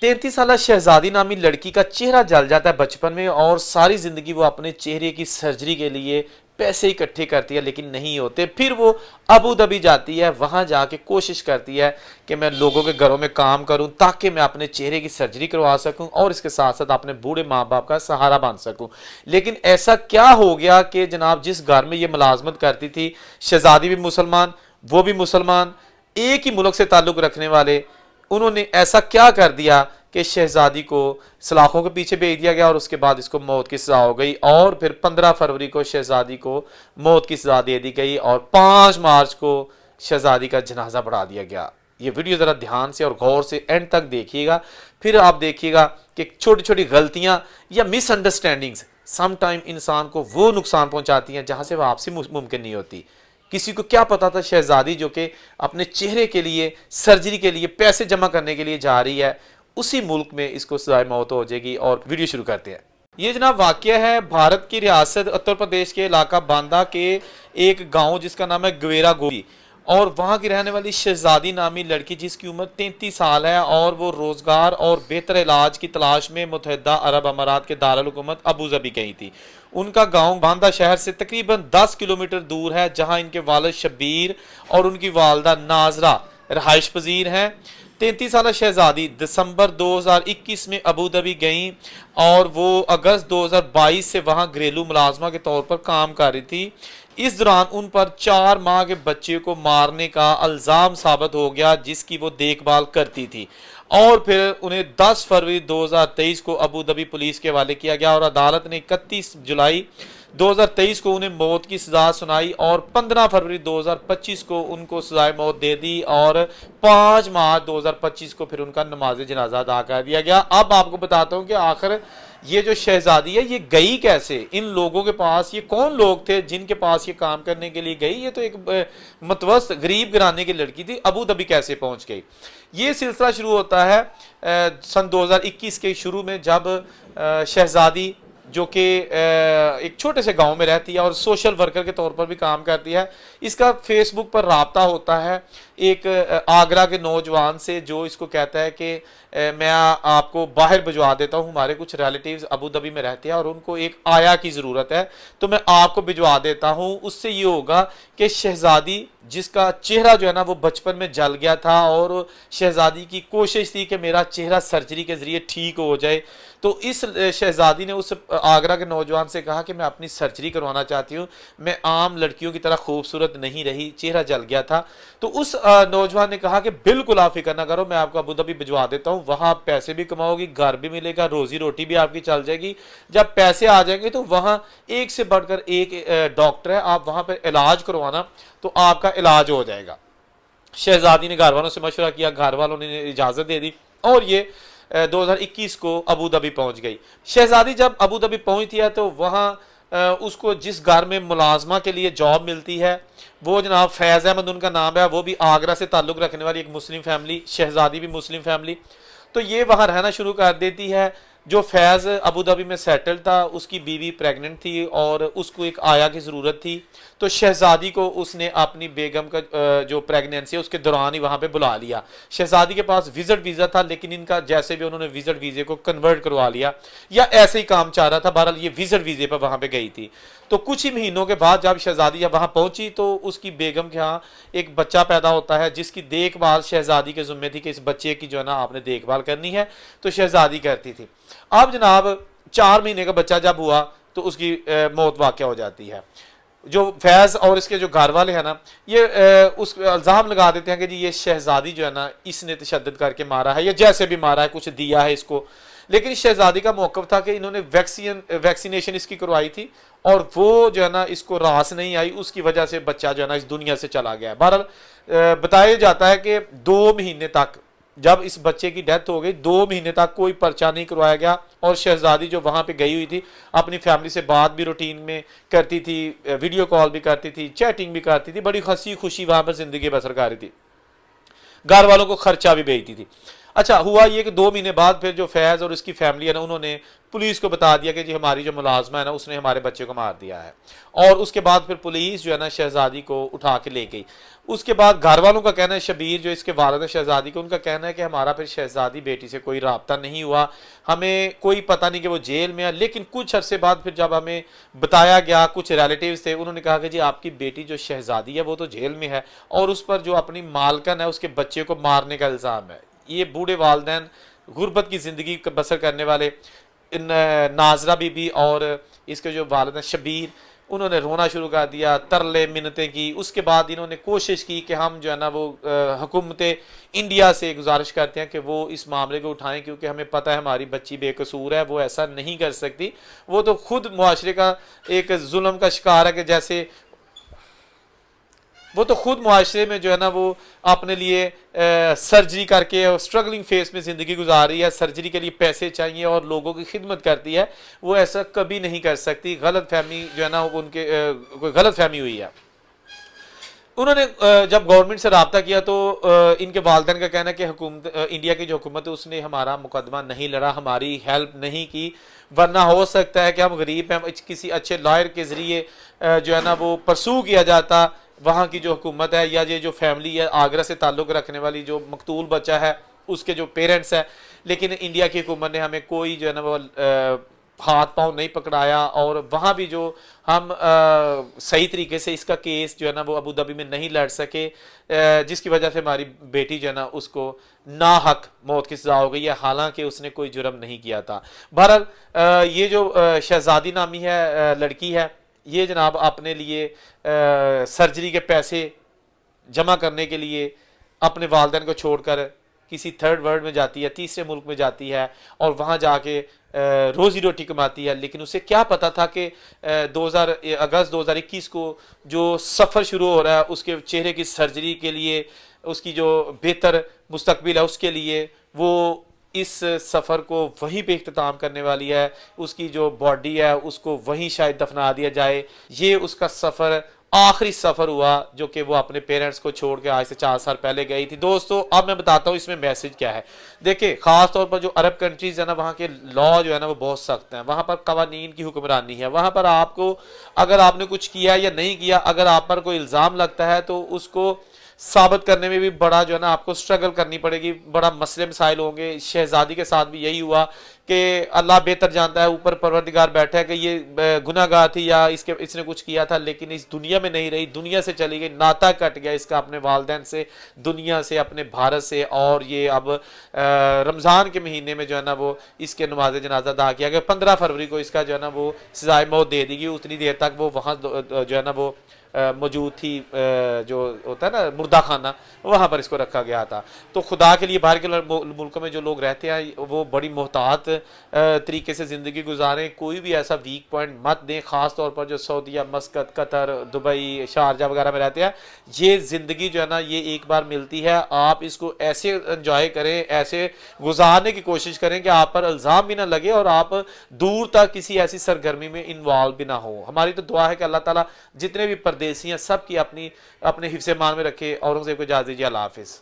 33 साल शहजादी नामी लड़की का चेहरा जल जाता है बचपन में और सारी जिंदगी वो अपने चेहरे की सर्जरी के लिए पैसे इकट्ठे करती है लेकिन नहीं होते। फिर वो अबू धाबी जाती है, वहां जाके कोशिश करती है कि मैं लोगों के घरों में काम करूं ताकि मैं अपने चेहरे की सर्जरी करवा सकूं और इसके साथ साथ अपने बूढ़े माँ बाप का सहारा बन सकूं। लेकिन ऐसा क्या हो गया कि जनाब जिस घर में ये मुलाजमत करती थी, शहजादी भी मुसलमान, वो भी मुसलमान, एक ही मुल्क से ताल्लुक रखने वाले, उन्होंने ऐसा क्या कर दिया कि शहजादी को सलाखों के पीछे भेज दिया गया और उसके बाद इसको मौत की सजा हो गई। और फिर 15 फरवरी को शहजादी को मौत की सजा दे दी गई और 5 मार्च को शहजादी का जनाजा पढ़ा दिया गया। ये वीडियो ज़रा ध्यान से और गौर से एंड तक देखिएगा, फिर आप देखिएगा कि छोटी छोटी गलतियां या मिसअंडरस्टैंडिंग्स सम टाइम इंसान को वो नुकसान पहुंचाती हैं जहां से वापसी मुमकिन नहीं होती। किसी को क्या पता था शहजादी जो कि अपने चेहरे के लिए सर्जरी के लिए पैसे जमा करने के लिए जा रही है, उसी मुल्क में इसको सजाए मौत हो जाएगी। और वीडियो शुरू करते हैं। ये जनाब वाकया है भारत की रियासत उत्तर प्रदेश के इलाका बांदा के एक गांव जिसका नाम है गवेरा गोरी, और वहां की रहने वाली शहजादी नामी लड़की जिसकी उम्र 33 साल है और वो रोजगार और बेहतर इलाज की तलाश में मुत्तहिदा अरब अमारात के दारुल हुकूमत अबू धाबी गई थी। उनका गांव बांदा शहर से तकरीबन 10 किलोमीटर दूर है, जहां इनके वालिद शब्बीर और उनकी वालदा नाजरा रहाइश पजीर हैं। 33 साल शहजादी दिसंबर 2021 में अबू धाबी गई और वो अगस्त 2022 से वहां घरेलू मुलाजमा के तौर पर काम कर रही थी। इस दौरान उन पर 4 माह के बच्चे को मारने का इल्जाम साबित हो गया जिसकी वो देखभाल करती थी, और फिर उन्हें 10 फरवरी 2023 को अबू धाबी पुलिस के हवाले किया गया और अदालत ने 31 जुलाई 2023 को उन्हें मौत की सजा सुनाई और 15 फरवरी 2025 को उनको सजाए मौत दे दी और 5 मार्च 2025 को फिर उनका नमाज जनाजा अदा कर दिया गया। अब आपको बताता हूं कि आखिर ये जो शहजादी है ये गई कैसे, इन लोगों के पास, ये कौन लोग थे जिनके पास ये काम करने के लिए गई। ये तो एक मतवस्त गरीब घराने की लड़की थी, अबू धाबी कैसे पहुंच गई। ये सिलसिला शुरू होता है सन 2021 के शुरू में, जब शहजादी जो कि एक छोटे से गांव में रहती है और सोशल वर्कर के तौर पर भी काम करती है, इसका फेसबुक पर राब्ता होता है एक आगरा के नौजवान से जो इसको कहता है कि मैं आपको बाहर भिजवा देता हूं, हमारे कुछ रिलेटिव्स अबू धाबी में रहते हैं और उनको एक आया की ज़रूरत है तो मैं आपको भिजवा देता हूं। उससे ये होगा कि शहजादी जिसका चेहरा जो है ना वो बचपन में जल गया था और शहजादी की कोशिश थी कि मेरा चेहरा सर्जरी के ज़रिए ठीक हो जाए, तो इस शहजादी ने उस आगरा के नौजवान से कहा कि मैं अपनी सर्जरी करवाना चाहती हूँ, मैं आम लड़कियों की तरह खूबसूरत नहीं रही, चेहरा जल गया था। तो उस नौजवान ने कहा कि बिल्कुल आप फिक्र ना करो, मैं आपको अबू धाबी भिजवा देता हूँ, वहां आप पैसे भी कमाओगी, घर भी मिलेगा, रोजी रोटी भी आपकी चल जाएगी। जब पैसे आ जाएंगे तो वहां एक से बढ़कर एक डॉक्टर है, आप वहां पर इलाज करवाना तो आपका इलाज हो जाएगा। शहजादी ने घर वालों से मशवरा किया, घर वालों ने इजाजत दे दी और ये 2021 को अबू धाबी पहुंच गई। शहजादी जब अबू धाबी पहुंचती है तो वहां उसको जिस घर में मुलाजमा के लिए जॉब मिलती है वो जनाब फैज़ अहमद उनका नाम है, वो भी आगरा से ताल्लुक़ रखने वाली एक मुस्लिम फैमिली, शहजादी भी मुस्लिम फैमिली, तो ये वहाँ रहना शुरू कर देती है। जो फैज़ अबू धाबी में सेटल था उसकी बीवी प्रेग्नेंट थी और उसको एक आया की ज़रूरत थी, तो शहजादी को उसने अपनी बेगम का जो प्रेगनेंसी है उसके दौरान ही वहाँ पे बुला लिया। शहजादी के पास विजिट वीज़ा था लेकिन इनका जैसे भी उन्होंने विजिट वीज़े को कन्वर्ट करवा लिया या ऐसे ही काम चाह रहा था, बहरहाल ये विजिट वीज़े पर वहाँ पे गई थी। तो कुछ ही महीनों के बाद जब शहजादी जब वहाँ पहुंची तो उसकी बेगम के यहाँ एक बच्चा पैदा होता है जिसकी देखभाल शहजादी के ज़िम्मे थी कि इस बच्चे की जो है ना आपने देखभाल करनी है, तो शहजादी करती थी। अब जनाब 4 महीने का बच्चा जब हुआ तो उसकी मौत वाक़या हो जाती है। जो फैज़ और इसके जो घर वाले हैं ना ये उस इल्ज़ाम लगा देते हैं कि जी ये शहजादी जो है ना इसने तशद्दुद करके मारा है या जैसे भी मारा है, कुछ दिया है इसको। लेकिन शहजादी का मौक़िफ़ था कि इन्होंने वैक्सीनेशन इसकी करवाई थी और वो जो है ना इसको रास नहीं आई, उसकी वजह से बच्चा जो है ना इस दुनिया से चला गया है। बहरहाल बताया जाता है कि 2 महीने तक, जब इस बच्चे की डेथ हो गई 2 महीने तक कोई पर्चा नहीं करवाया गया और शहजादी जो वहाँ पे गई हुई थी अपनी फैमिली से बात भी रूटीन में करती थी, वीडियो कॉल भी करती थी, चैटिंग भी करती थी, बड़ी हंसी खुशी वहाँ पर ज़िंदगी बसर कर रही थी, घर वालों को खर्चा भी भेजती थी। اچھا ہوا یہ کہ 2 مہینے بعد پھر جو فیض اور اس کی فیملی ہے نا انہوں نے پولیس کو بتا دیا کہ جی ہماری جو ملازمہ ہے نا اس نے ہمارے بچے کو مار دیا ہے، اور اس کے بعد پھر پولیس جو ہے نا شہزادی کو اٹھا کے لے گئی۔ اس کے بعد گھر والوں کا کہنا ہے، شبیر جو اس کے والد ہے شہزادی کے، ان کا کہنا ہے کہ ہمارا پھر شہزادی بیٹی سے کوئی رابطہ نہیں ہوا، ہمیں کوئی پتہ نہیں کہ وہ جیل میں ہے۔ لیکن کچھ عرصے بعد پھر جب ہمیں بتایا گیا، کچھ ریلیٹیوز تھے انہوں نے کہا کہ جی آپ کی بیٹی جو شہزادی ہے وہ تو جیل میں ہے، اور اس پر جو اپنی مالکن ہے اس کے بچے کو مارنے کا الزام ہے۔ یہ بوڑھے والدین، غربت کی زندگی بسر کرنے والے ناظرہ بی بی اور اس کے جو والد ہیں شبیر، انہوں نے رونا شروع کر دیا، ترلے منتیں کی۔ اس کے بعد انہوں نے کوشش کی کہ ہم جو ہے نا وہ حکومت انڈیا سے گزارش کرتے ہیں کہ وہ اس معاملے کو اٹھائیں، کیونکہ ہمیں پتہ ہے ہماری بچی بے قصور ہے، وہ ایسا نہیں کر سکتی، وہ تو خود معاشرے کا ایک ظلم کا شکار ہے، کہ جیسے وہ تو خود معاشرے میں جو ہے نا وہ اپنے لیے سرجری کر کے اسٹرگلنگ فیس میں زندگی گزار رہی ہے، سرجری کے لیے پیسے چاہیے اور لوگوں کی خدمت کرتی ہے، وہ ایسا کبھی نہیں کر سکتی۔ غلط فہمی جو ہے نا ان کے کوئی غلط فہمی ہوئی ہے۔ انہوں نے جب گورنمنٹ سے رابطہ کیا تو ان کے والدین کا کہنا ہے کہ حکومت انڈیا کی جو حکومت ہے اس نے ہمارا مقدمہ نہیں لڑا، ہماری ہیلپ نہیں کی، ورنہ ہو سکتا ہے کہ ہم غریب ہیں، کسی اچھے لائر کے ذریعے جو ہے نا وہ پرسو کیا جاتا وہاں کی جو حکومت ہے، یا یہ جو فیملی ہے آگرہ سے تعلق رکھنے والی جو مقتول بچہ ہے اس کے جو پیرنٹس ہیں۔ لیکن انڈیا کی حکومت نے ہمیں کوئی جو ہے نا وہ ہاتھ پاؤں نہیں پکڑایا، اور وہاں بھی جو ہم صحیح طریقے سے اس کا کیس جو ہے نا وہ ابو دھابی میں نہیں لڑ سکے، جس کی وجہ سے ہماری بیٹی جو ہے نا اس کو ناحق موت کی سزا ہو گئی ہے، حالانکہ اس نے کوئی جرم نہیں کیا تھا۔ بہرحال یہ جو شہزادی نامی ہے لڑکی ہے، یہ جناب اپنے لیے سرجری کے پیسے جمع کرنے کے لیے اپنے والدین کو چھوڑ کر کسی تھرڈ ورلڈ میں جاتی ہے، تیسرے ملک میں جاتی ہے، اور وہاں جا کے روزی روٹی کماتی ہے۔ لیکن اسے کیا پتا تھا کہ اگست 2021 کو جو سفر شروع ہو رہا ہے اس کے چہرے کی سرجری کے لیے، اس کی جو بہتر مستقبل ہے اس کے لیے، وہ اس سفر کو وہیں پہ اختتام کرنے والی ہے، اس کی جو باڈی ہے اس کو وہیں شاید دفنا دیا جائے۔ یہ اس کا سفر آخری سفر ہوا جو کہ وہ اپنے پیرنٹس کو چھوڑ کے آج سے 4 سال پہلے گئی تھی۔ دوستو اب میں بتاتا ہوں اس میں میسج کیا ہے۔ دیکھیں خاص طور پر جو عرب کنٹریز ہے نا، وہاں کے لا جو ہے نا وہ بہت سخت ہیں، وہاں پر قوانین کی حکمرانی ہے، وہاں پر آپ کو اگر آپ نے کچھ کیا یا نہیں کیا، اگر آپ پر کوئی الزام لگتا ہے تو اس کو ثابت کرنے میں بھی بڑا جو ہے نا آپ کو سٹرگل کرنی پڑے گی، بڑا مسئلے مسائل ہوں گے۔ شہزادی کے ساتھ بھی یہی ہوا کہ اللہ بہتر جانتا ہے، اوپر پروردگار بیٹھا ہے کہ یہ گناہ گار تھی یا اس نے کچھ کیا تھا، لیکن اس دنیا میں نہیں رہی، دنیا سے چلی گئی، ناطا کٹ گیا اس کا اپنے والدین سے، دنیا سے، اپنے بھارت سے۔ اور یہ اب رمضان کے مہینے میں جو ہے نا وہ اس کے نماز جنازہ ادا کیا گیا، 15 فروری کو اس کا جو ہے نا وہ سزائے موت دے دی گئی۔ اتنی دیر تک وہ وہاں جو ہے نا وہ موجود تھی، جو ہوتا ہے نا مردہ خانہ، وہاں پر اس کو رکھا گیا تھا۔ تو خدا کے لیے باہر کے ملکوں میں جو لوگ رہتے ہیں وہ بڑی محتاط طریقے سے زندگی گزاریں، کوئی بھی ایسا ویک پوائنٹ مت دیں، خاص طور پر جو سعودیہ، مسقط، قطر، دبئی، شارجہ وغیرہ میں رہتے ہیں۔ یہ زندگی جو ہے نا یہ ایک بار ملتی ہے، آپ اس کو ایسے انجوائے کریں، ایسے گزارنے کی کوشش کریں کہ آپ پر الزام بھی نہ لگے اور آپ دور تک کسی ایسی سرگرمی میں انوالو بھی نہ ہو۔ ہماری تو دعا ہے کہ اللہ تعالیٰ جتنے بھی پردیسی ہیں سب کی اپنے حفظ ایمان میں رکھے۔ اورنگزیب کو اجازت دیجیے، اللہ حافظ۔